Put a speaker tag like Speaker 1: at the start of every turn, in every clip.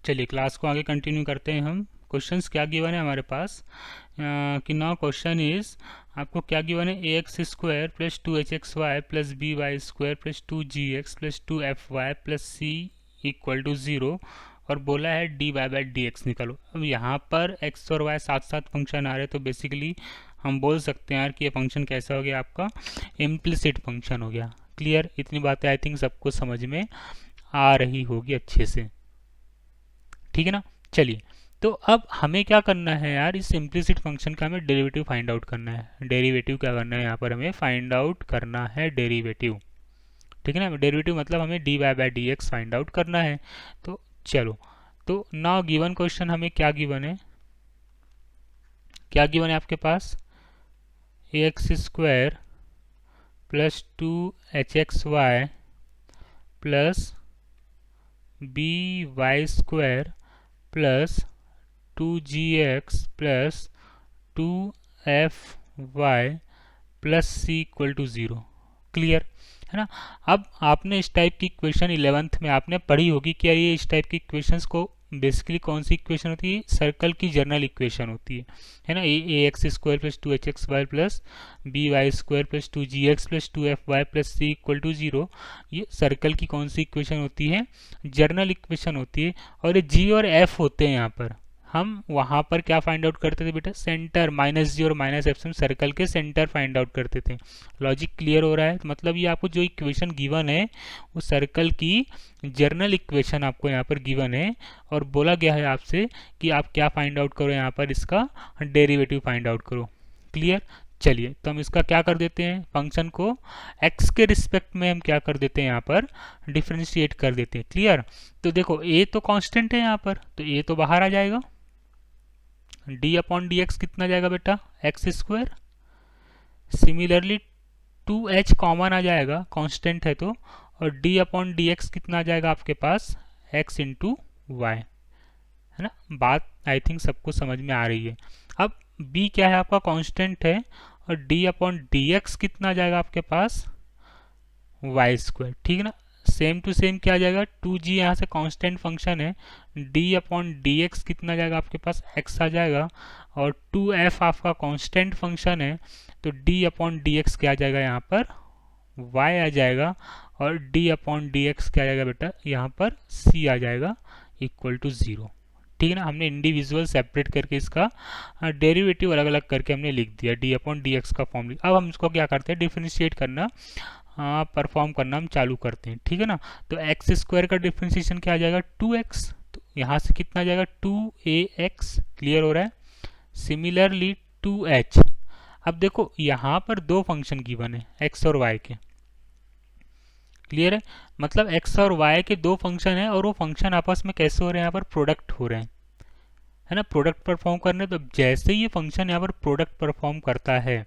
Speaker 1: चलिए क्लास को आगे कंटिन्यू करते हैं हम। क्वेश्चंस क्या गिवन है हमारे पास कि नाउ क्वेश्चन इज, आपको क्या गिवन है, A x square plus 2hxy plus B y square plus 2gx plus 2fy plus C equal to 0 और बोला है dy बाई डी एक्स निकालो। अब यहाँ पर x और y साथ साथ फंक्शन आ रहे हैं, तो बेसिकली हम बोल सकते हैं यार कि ये फंक्शन कैसा हो गया, आपका इम्प्लिसिट फंक्शन हो गया। क्लियर? इतनी बातें आई थिंक सबको समझ में आ रही होगी अच्छे से, ठीक है ना। चलिए, तो अब हमें क्या करना है यार, इस इम्प्लिसिट फंक्शन का हमें डेरिवेटिव फाइंड आउट करना है। डेरिवेटिव क्या करना है यहाँ पर, हमें फाइंड आउट करना है डेरिवेटिव, ठीक है ना। डेरिवेटिव मतलब हमें d y by d x find out करना है। तो चलो, तो नाउ गिवन क्वेश्चन हमें क्या गिवन है, क्या गिवन है आपके पास, A x square plus 2hxy plus B y square plus 2gx plus 2fy plus C equal to 0। Clear है ना। अब आपने इस टाइप की इक्वेशन 11th में आपने पढ़ी होगी कि यार ये इस टाइप की इक्वेशंस को बेसिकली कौन सी इक्वेशन होती है, सर्कल की जनरल इक्वेशन होती है ना। A x square plus 2hxy plus B y square plus 2gx plus 2fy plus C equal to 0, ये सर्कल की कौन सी इक्वेशन होती है, जनरल इक्वेशन होती है। और ये जी और एफ होते हैं यहाँ पर, हम वहाँ पर क्या फाइंड आउट करते थे बेटा, सेंटर, माइनस जी और माइनस एफ से सर्कल के सेंटर फाइंड आउट करते थे। लॉजिक क्लियर हो रहा है? तो मतलब ये आपको जो इक्वेशन गिवन है वो सर्कल की जर्नल इक्वेशन आपको यहाँ पर गिवन है, और बोला गया है आपसे कि आप क्या फाइंड आउट करो, यहाँ पर इसका डेरिवेटिव फाइंड आउट करो। क्लियर? चलिए, तो हम इसका क्या कर देते हैं, फंक्शन को x के रिस्पेक्ट में हम क्या कर देते हैं, यहाँ पर डिफ्रेंशिएट कर देते हैं। क्लियर? तो देखो a तो कांस्टेंट है यहाँ पर, तो a तो बाहर आ जाएगा, डी अपॉन डी एक्स कितना जाएगा बेटा, x square. Similarly 2h common आ जाएगा, कांस्टेंट है तो, और डी अपॉन डी एक्स कितना आ जाएगा आपके पास, x इंटू वाई, है ना। बात आई थिंक सबको समझ में आ रही है। अब b क्या है आपका, कांस्टेंट है, और d अपॉन डी एक्स कितना आ जाएगा आपके पास, वाई स्क्वायर, ठीक है ना। सेम टू सेम क्या आ जाएगा, 2g यहाँ से कांस्टेंट फंक्शन है, d अपॉन डी एक्स कितना जाएगा आपके पास, x आ जाएगा, और 2f आपका कांस्टेंट फंक्शन है, तो d अपॉन डी एक्स क्या आ जाएगा यहाँ पर, y आ जाएगा, और d अपॉन डी एक्स क्या आ जाएगा बेटा, यहाँ पर c आ जाएगा इक्वल टू 0। ठीक है ना, हमने इंडिविजुअल सेपरेट करके इसका डेरिवेटिव अलग अलग करके हमने लिख दिया, d अपॉन डी एक्स का फॉर्म। अब हम इसको क्या करते हैं, डिफ्रेंशिएट करना, परफॉर्म करना हम चालू करते हैं। ठीक है ना, तो एक्स स्क्वायर का डिफ्रेंशिएशन क्या आ जाएगा, 2x, तो यहाँ से कितना आ जाएगा, 2ax। क्लियर हो रहा है? Similarly 2h। अब देखो यहाँ पर दो फंक्शन गिवन है, x और y के। क्लियर है? मतलब x और y के दो फंक्शन है, और वो फंक्शन आपस में कैसे हो रहे हैं, यहाँ पर प्रोडक्ट हो रहे हैं, है ना, प्रोडक्ट परफॉर्म करने। तो जैसे ही ये फंक्शन यहाँ पर प्रोडक्ट परफॉर्म करता है,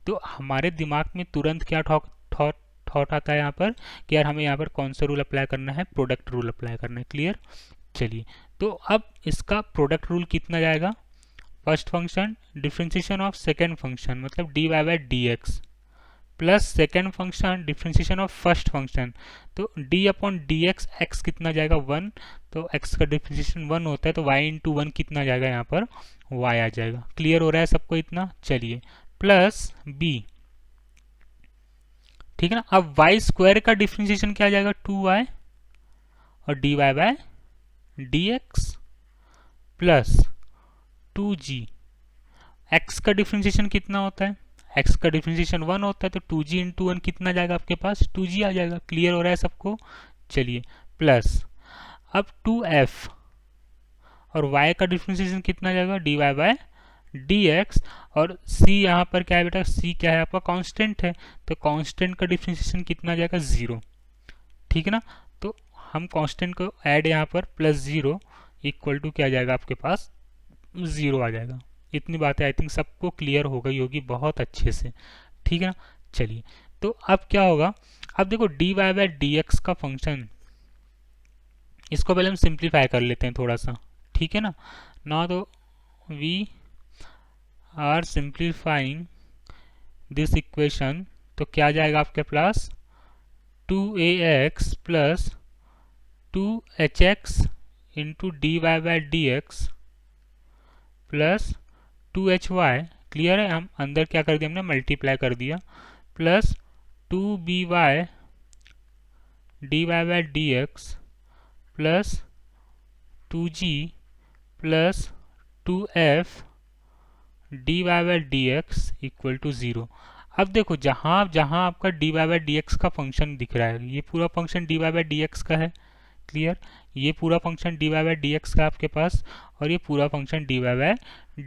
Speaker 1: तो हमारे दिमाग में तुरंत क्या थॉट आता है यहाँ पर कि यार हमें यहाँ पर कौन सा रूल अप्लाई करना है, प्रोडक्ट रूल अप्लाई करना है। क्लियर? चलिए, तो अब इसका प्रोडक्ट रूल कितना जाएगा, first function differentiation of second function मतलब d y by d x, plus second function differentiation of first function, तो d upon d x, x कितना जाएगा 1, तो x का डिफ्रेंशिएशन 1 होता है, तो y इंटू 1 कितना जाएगा यहाँ पर, y आ जाएगा। क्लियर हो रहा है सबको इतना? चलिए, प्लस b, ठीक है ना। अब y स्क्वायर का डिफ्रेंशिएशन क्या आ जाएगा, 2y, और dy by dx plus 2g, x का डिफ्रेंशिएशन कितना होता है, x का डिफ्रेंशिएशन 1 होता है, तो 2g इंटू 1 कितना जाएगा आपके पास, 2g आ जाएगा। क्लियर हो रहा है सबको? चलिए, प्लस अब 2f, और y का डिफ्रेंशिएशन कितना जाएगा, dy बाय dx, और c यहाँ पर क्या है बेटा, c क्या है आपका, कांस्टेंट है, तो कांस्टेंट का डिफ्रेंशिएशन कितना जाएगा, 0। ठीक है ना, तो हम कांस्टेंट को ऐड यहाँ पर प्लस 0 इक्वल टू क्या जाएगा आपके पास, 0 आ जाएगा। इतनी बातें आई थिंक सबको क्लियर हो गई होगी बहुत अच्छे से। ठीक है ना, चलिए, तो अब क्या होगा, अब देखो d y by d x का फंक्शन, इसको पहले हम सिंप्लीफाई कर लेते हैं थोड़ा सा। ठीक है ना, ना तो we are simplifying this equation, तो क्या जाएगा आपके पास, 2ax plus 2hx into d y by d x plus 2hy। Clear है, हम अंदर क्या कर दिया, हमने मल्टीप्लाई कर दिया, plus 2by d y by d x plus 2g plus 2f d y by d x equal to 0। अब देखो जहाँ जहाँ आपका d y by d x का फंक्शन दिख रहा है, ये पूरा function d y by d x का है। क्लियर, ये पूरा function d y by d x का आपके पास, और ये पूरा function d y by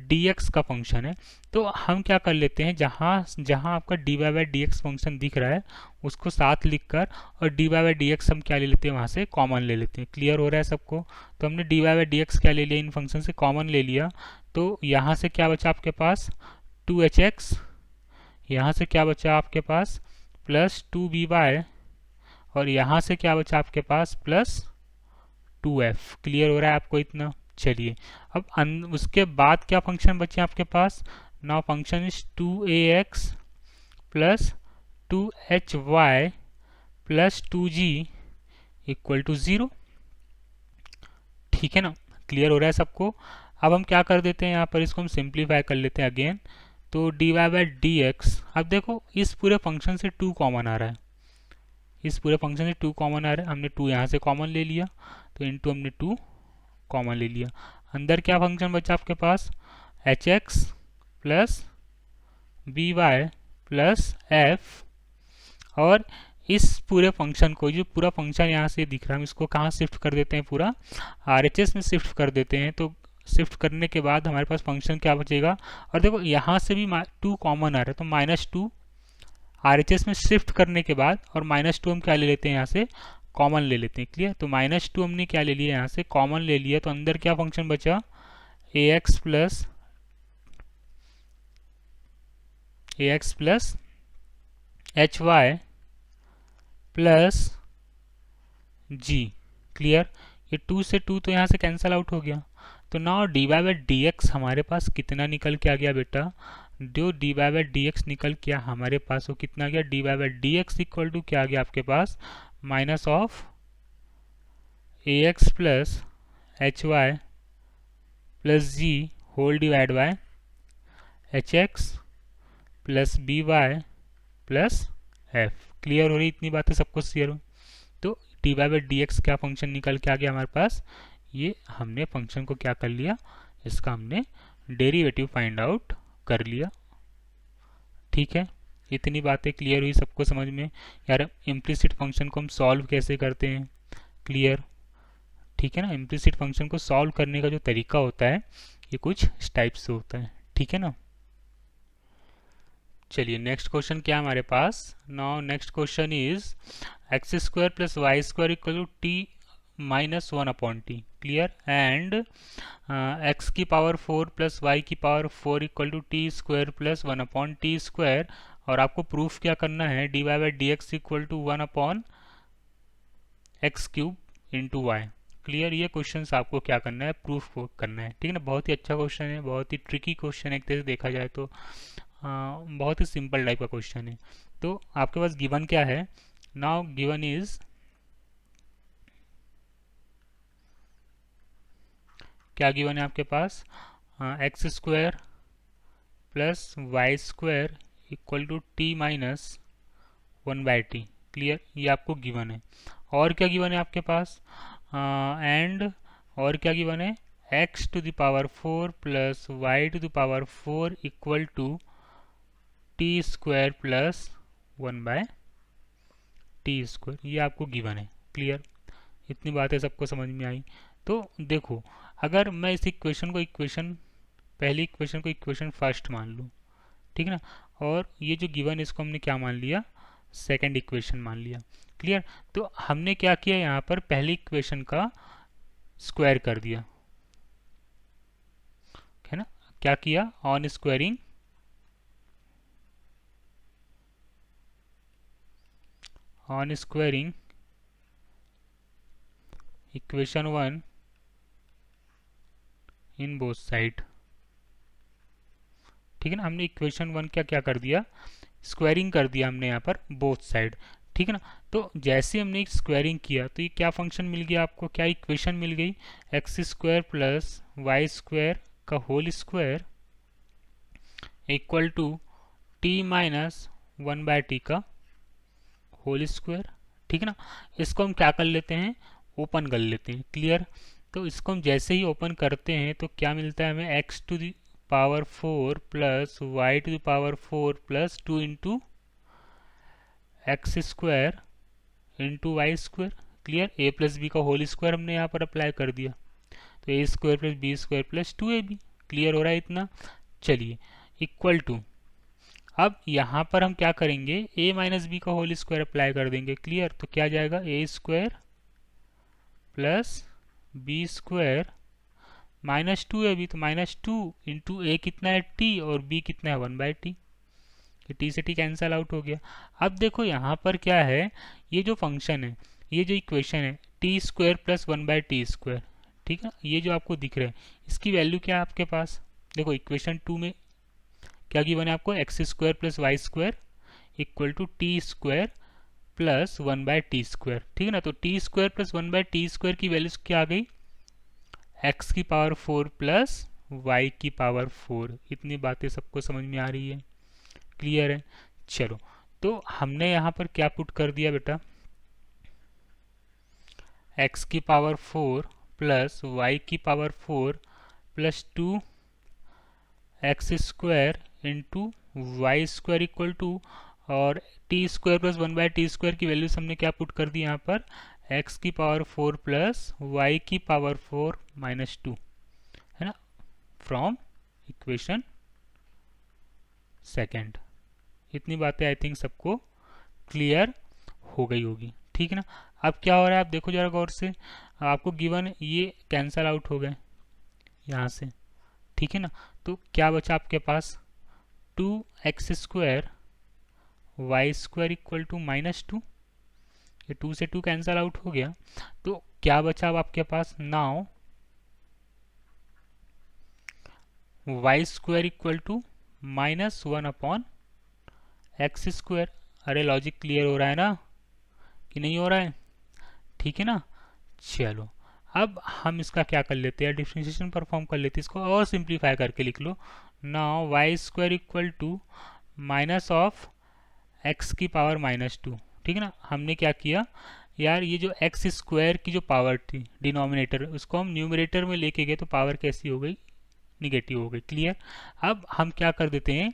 Speaker 1: d x का फंक्शन है। तो हम क्या कर लेते हैं, जहाँ जहाँ आपका d y by d x function दिख रहा है उसको साथ लिखकर और d y by d x हम क्या ले लेते हैं, वहाँ से कॉमन ले लेते हैं। क्लियर हो रहा है सबको? तो हमने d y by d x क्या ले लिया, इन फंक्शन से कॉमन ले लिया। तो यहाँ से क्या बचा आपके पास 2hx, यहाँ से क्या बचा आपके पास प्लस 2by, और यहाँ से क्या बचा आपके पास प्लस 2f। क्लियर हो रहा है आपको इतना? चलिए अब उसके बाद क्या फंक्शन बचे आपके पास, now function is 2ax plus 2hy plus 2g equal to 0। ठीक है ना, क्लियर हो रहा है सबको? अब हम क्या कर देते हैं, यहाँ पर इसको हम सिंप्लीफाई कर लेते हैं अगेन। तो d y by d x, अब देखो इस पूरे फंक्शन से 2 कॉमन आ रहा है, इस पूरे फंक्शन से 2 कॉमन आ रहा है, हमने 2 यहाँ से कॉमन ले लिया, तो इनटू हमने 2 कॉमन ले लिया। अंदर क्या फंक्शन बचा आपके पास, h x plus B y plus f, और इस पूरे फंक्शन को, जो पूरा फंक्शन यहाँ से दिख रहा है, हम इसको कहाँ शिफ्ट कर देते हैं, पूरा RHS में शिफ्ट कर देते हैं। तो शिफ्ट करने के बाद हमारे पास फंक्शन क्या बचेगा, और देखो यहाँ से भी 2 कॉमन आ रहा है, तो -2 RHS में शिफ्ट करने के बाद, और -2 हम क्या ले लेते हैं यहाँ से कॉमन ले लेते हैं। क्लियर, तो -2 हमने क्या ले लिया, यहाँ से कॉमन ले लिया, तो अंदर क्या फंक्शन बचा, ax plus hy plus g। Clear, ये 2 से 2 तो यहाँ से कैंसल आउट हो गया। तो now d y by d x हमारे पास कितना निकल के आ गया बेटा, जो d y by d x निकल के हमारे पास वो कितना गया, d y by d x equal to क्या आ गया आपके पास, minus of a x plus h y plus g whole divide by h x plus B y plus f. Clear हो रही इतनी बातें सबको क्लियर हो? तो d y by d x क्या फंक्शन निकल के आ गया हमारे पास, ये हमने फंक्शन को क्या कर लिया, इसका हमने डेरिवेटिव फाइंड आउट कर लिया। ठीक है, इतनी बातें क्लियर हुई सबको समझ में? यार इम्प्लिसिट फंक्शन को हम सॉल्व कैसे करते हैं, क्लियर? ठीक है ना, इम्प्लिसिट फंक्शन को सॉल्व करने का जो तरीका होता है ये कुछ इस टाइप से होता है। ठीक है ना, चलिए नेक्स्ट क्वेश्चन क्या हमारे पास, now next question is x square plus y square equal to t minus 1 upon t. Clear, and x की पावर 4 प्लस वाई की power 4 equal to t square plus 1 upon t square, और आपको proof क्या करना है, d y by d x equal to 1 upon x cube into y. Clear, ये question आपको क्या करना है, प्रूफ करना है। ठीक है ना, बहुत ही अच्छा क्वेश्चन है, बहुत ही ट्रिकी क्वेश्चन है एक तरह से देखा जाए तो, बहुत ही सिंपल टाइप का क्वेश्चन है। तो आपके पास गिवन क्या है, नाउ गिवन इज, क्या गिवन है आपके पास, x square plus y square equal to t minus 1 by t. Clear, ये आपको गिवन है। और क्या गिवन है आपके पास, एंड और क्या गिवन है, x to the power 4 plus y to the power 4 equal to t square plus 1 by t square, ये आपको गिवन है। क्लियर, इतनी बातें सबको समझ में आई? तो देखो, अगर मैं इस इक्वेशन को पहली इक्वेशन को इक्वेशन फर्स्ट मान लूँ, ठीक है ना, और ये जो गिवन इसको हमने क्या मान लिया, सेकंड इक्वेशन मान लिया। क्लियर, तो हमने क्या किया, यहाँ पर पहली इक्वेशन का स्क्वायर कर दिया, है ना, क्या किया, on squaring equation 1 in both side. ठीक है ना, हमने इक्वेशन 1 क्या क्या कर दिया, स्क्वायरिंग कर दिया हमने यहाँ पर बोथ साइड। ठीक है ना। तो जैसे हमने स्क्वायरिंग किया तो ये क्या फंक्शन मिल गया आपको, क्या इक्वेशन मिल गई, x square plus y square का whole square equal to t minus 1/t का होल स्क्वायर। ठीक है ना। इसको हम क्या कर लेते हैं, ओपन कर लेते हैं। क्लियर। तो इसको हम जैसे ही ओपन करते हैं तो क्या मिलता है हमें, x to the power 4 plus y to the power 4 plus 2 into x square into y square. Clear. A plus b का होल स्क्वायर हमने यहाँ पर अप्लाई कर दिया, तो a square plus b square plus 2ab। Clear हो रहा है इतना। चलिए, इक्वल टू, अब यहाँ पर हम क्या करेंगे, a माइनस बी का होल स्क्वायर अप्लाई कर देंगे। क्लियर। तो क्या जाएगा, a square plus b square minus 2ab, तो माइनस 2 इंटू ए कितना है t और b कितना है 1/t। ये t से t कैंसल आउट हो गया। अब देखो यहाँ पर क्या है, ये जो फंक्शन है, ये जो इक्वेशन है T square plus 1/t square, ठीक है, ये जो आपको दिख रहा है इसकी वैल्यू क्या है आपके पास, देखो इक्वेशन 2 में क्या गिवन है आपको, x square plus y square equal to t square plus 1/t square. ठीक है ना। तो t square plus 1/t square की वैल्यू क्या आ गई, एक्स की पावर 4 प्लस वाई की पावर 4। इतनी बातें सबको समझ में आ रही है। क्लियर है। चलो, तो हमने यहाँ पर क्या पुट कर दिया बेटा, एक्स की पावर 4 प्लस वाई की power 4 plus 2 x square into y square equal to, और t square plus 1/t square की वैल्यूज हमने क्या पुट कर दी यहाँ पर, एक्स की पावर 4 प्लस वाई की पावर 4 माइनस 2, है ना, फ्रॉम इक्वेशन सेकेंड। इतनी बातें आई थिंक सबको क्लियर हो गई होगी। ठीक है ना। अब क्या हो रहा है आप देखो जरा गौर से, आपको गिवन ये कैंसल आउट हो गए यहाँ से। ठीक है ना। तो क्या बचा आपके पास, 2x square y square equal to minus 2, ये 2 से 2 कैंसल आउट हो गया। तो क्या बचा अब आपके पास, now y square equal to minus 1 upon x square. अरे लॉजिक क्लियर हो रहा है ना कि नहीं हो रहा है, ठीक है ना। चलो, अब हम इसका क्या कर लेते हैं, डिफरेंशिएशन परफॉर्म कर लेते हैं, इसको और सिंप्लीफाई करके लिख लो। Now y square equal to minus of x की पावर माइनस 2। ठीक है ना। हमने क्या किया यार, ये जो एक्स स्क्वायर की जो पावर थी डिनोमिनेटर, उसको हम न्यूमरेटर में लेके गए तो पावर कैसी हो गई, निगेटिव हो गई। क्लियर। अब हम क्या कर देते हैं,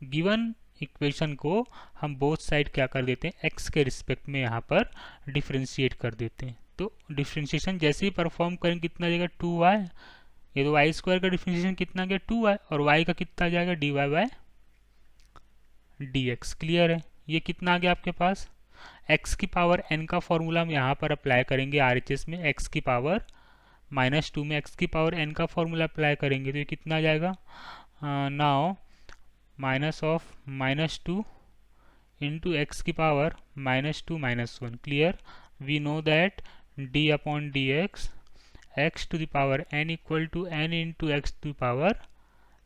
Speaker 1: गिवन इक्वेशन को हम बोथ साइड क्या कर देते हैं, एक्स के रिस्पेक्ट में यहाँ पर डिफ्रेंशिएट कर देते हैं। तो डिफ्रेंशिएशन जैसे ही परफॉर्म करेंगे कितना जाएगा, 2y, ये तो वाई स्क्वायर का डिफ्रेंशिएशन कितना गया 2y, और y का कितना जाएगा dy बाय dx। क्लियर है। ये कितना आ गया आपके पास, x की पावर n का फॉर्मूला हम यहाँ पर अप्लाई करेंगे RHS में, x की पावर माइनस 2 में x की पावर n का फॉर्मूला अप्लाई करेंगे तो ये कितना आ जाएगा, now minus of minus 2 into x की power minus 2 minus 1। Clear. We know that d upon d x to the power n equal to n into x to the power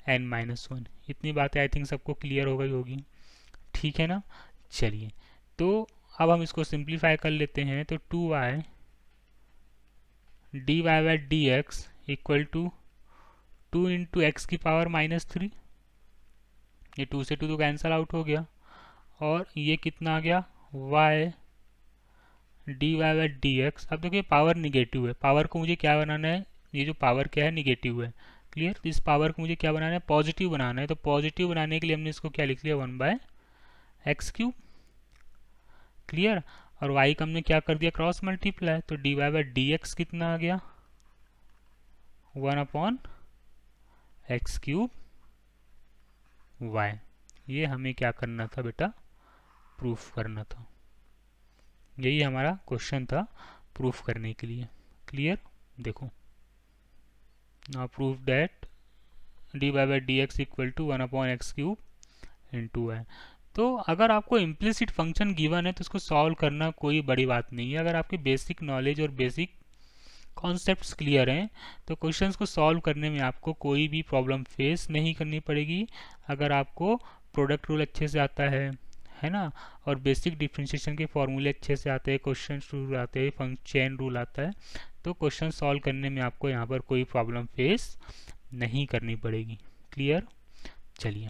Speaker 1: n minus 1। इतनी बातें I think सबको clear हो गई होगी। ठीक है ना। चलिए, तो अब हम इसको सिंप्लीफाई कर लेते हैं, तो 2y dy by d x equal to 2 into x की पावर माइनस 3, ये 2 से 2 तो कैंसल आउट हो गया, और ये कितना आ गया y dy by d x. अब देखिए पावर निगेटिव है, पावर को मुझे क्या बनाना है, ये जो पावर क्या है निगेटिव है। क्लियर। तो इस पावर को मुझे क्या बनाना है, पॉजिटिव बनाना है। तो पॉजिटिव बनाने के लिए हमने इसको क्या लिख लिया, 1/x³। क्लियर। और y का हमने क्या कर दिया, क्रॉस मल्टीप्लाई, तो dy बाई डी एक्स कितना आ गया, 1/x³ y। ये हमें क्या करना था बेटा, प्रूफ करना था। यही हमारा क्वेश्चन था प्रूफ करने के लिए। क्लियर। देखो, now proof that dy by d x equal to 1/x³ into y। तो अगर आपको इम्प्लिसिट फंक्शन गिवन है तो उसको सॉल्व करना कोई बड़ी बात नहीं है। अगर आपकी बेसिक नॉलेज और बेसिक कॉन्सेप्ट्स क्लियर हैं तो क्वेश्चंस को सॉल्व करने में आपको कोई भी प्रॉब्लम फेस नहीं करनी पड़ेगी। अगर आपको प्रोडक्ट रूल अच्छे से आता है है ना, और बेसिक डिफरेंशिएशन के फॉर्मूले अच्छे से आते हैं, क्वेश्चन रूल आते हैं, चेन रूल आता है, तो क्वेश्चन सॉल्व करने में आपको यहाँ पर कोई प्रॉब्लम फेस नहीं करनी पड़ेगी। क्लियर? चलिए